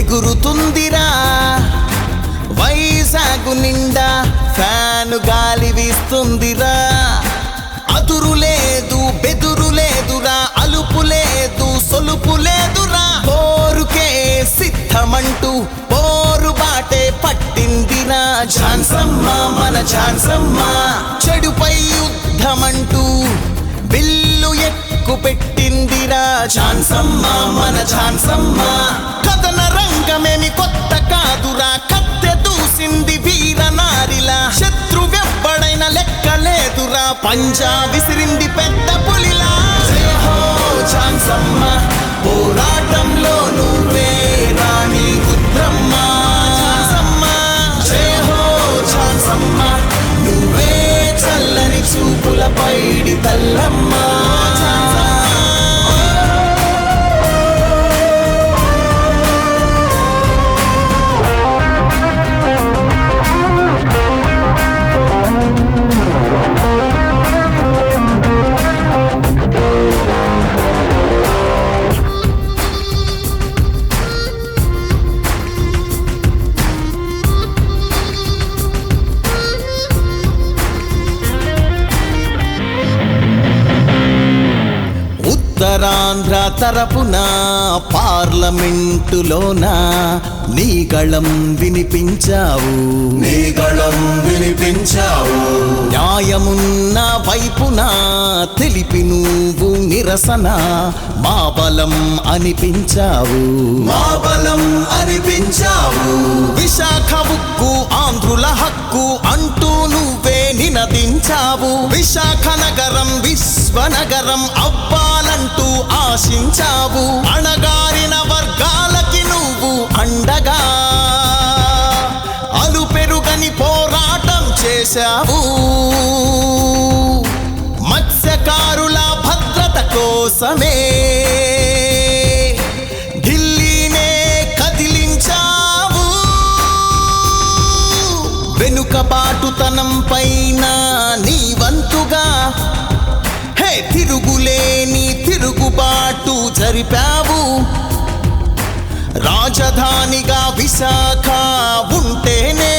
ఎగురుతుందిరా వైజాగ్ నిండా ఫ్యాను గాలి వీస్తుందిరా అదురు లేదు బెదురు లేదురా అలుపు లేదు సొలుపు లేదురా పోరుకే సిద్ధమంటూ పోరు బాటే పట్టిందిరా ఝాన్సమ్మ మన ఝాన్సమ్మ చెడుపై యుద్ధమంటూ బిల్లు ఎక్కు పెట్టిందిరా ఝాన్సమ్మ మన ఝాన్సమ్మ కథన రంగమేమి కొత్త కాదురా కత్తె దూసింది వీరనారిలా శత్రువెవ్వడైన లెక్కలేదురా పంజా విసిరింది పెద్ద పులిలా జయ హో ఝాన్సమ్మ పోరాటంలో నువ్వే రాణి రుద్రమ్మ ఝాన్సమ్మ జయ హో ఝాన్సమ్మ నువ్వే చల్లని చూపుల పైడి తల్లమ్మ ఉత్తరాంధ్ర తరపున పార్లమెంటులోన నీ గళం వినిపించావు న్యాయమున్న వైపున తెలిపి నువ్వు నిరసన మా బలం అనిపించావు విశాఖ ఉక్కు ఆంధ్రుల హక్కు అంటూ నువ్వే నినదించావు విశాఖ నగరం విశ్వనగరం అవ్వాలంటూ ఆశించావు అణగారిన వర్గాలకి నువ్వు అండగా అలుపెరుగని పోరాటం చేశావు మత్స్యకారుల భద్రత కోసమే ఢిల్లీనే కదిలించావు వెనుకబాటుతనం పైన నీ వంతుగా తిరుగులేని తిరుగుబాటు జరిపావు రాజధానిగా విశాఖ ఉంటేనే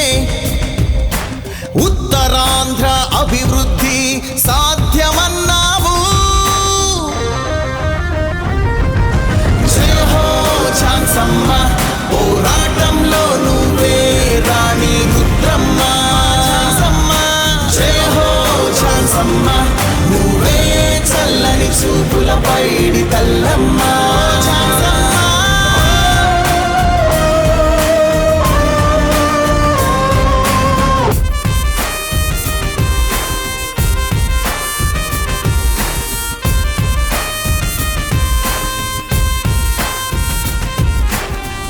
ఉత్తరాంధ్ర అభివృద్ధి సాధ్యమన్నావు జయ హో ఝాన్సమ్మ పోరాటంలో నువ్వే రాణి రుద్రమ్మ ఝాన్సమ్మ జయ హో ఝాన్సమ్మ నువ్వే చల్లని చూపుల పైడి తల్లమ్మ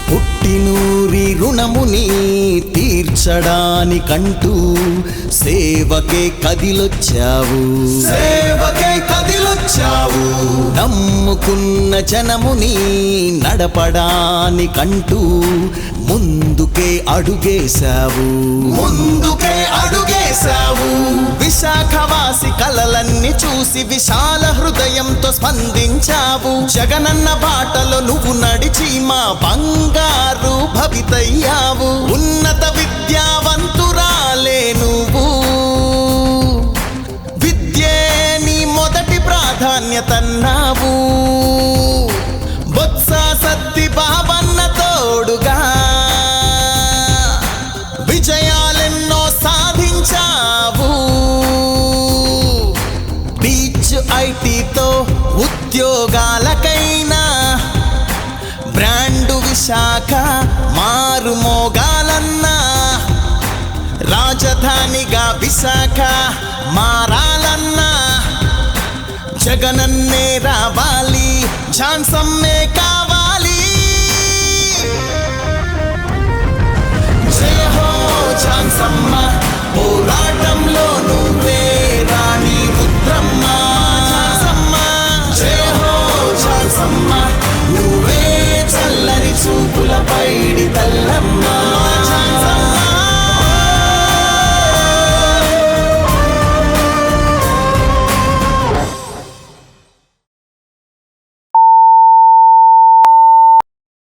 పుట్టినూరి రుణముని తీర్చడానికంటూ సేవకే కదిలొచ్చావు నమ్ముకున్న జనముని నడపడానికంటూ ముందుకే అడుగేశావు విశాఖవాసి కలలన్నీ చూసి విశాల హృదయంతో స్పందించావు జగనన్న బాటలో నువ్వు నడిచి మా బంగారు భవితయ్యావు ఉన్నత విద్యావంతురాలే నువ్వు విద్యే నీ మొదటి ప్రాధాన్యతన్నావు బొత్స సత్తి బాబన్న తోడుగా విజయాలెన్నో సాధించావు బీచ్ ఐటీతో ఉద్యోగాలకైనా బ్రాండు విశాఖ మారుమోగాలన్నా రాజధానిగా విశాఖ మారాలన్నా జగనన్నే రావాలి ఝాన్సమ్మే కావాలి జయ హో ఝాన్సమ్మ పోరాటంలో నువ్వే రాణి రుద్రమ్మ ఝాన్సమ్మ జయ హో ఝాన్సమ్మ నువ్వే చల్లని చూపుల పైడి తల్లమ్మ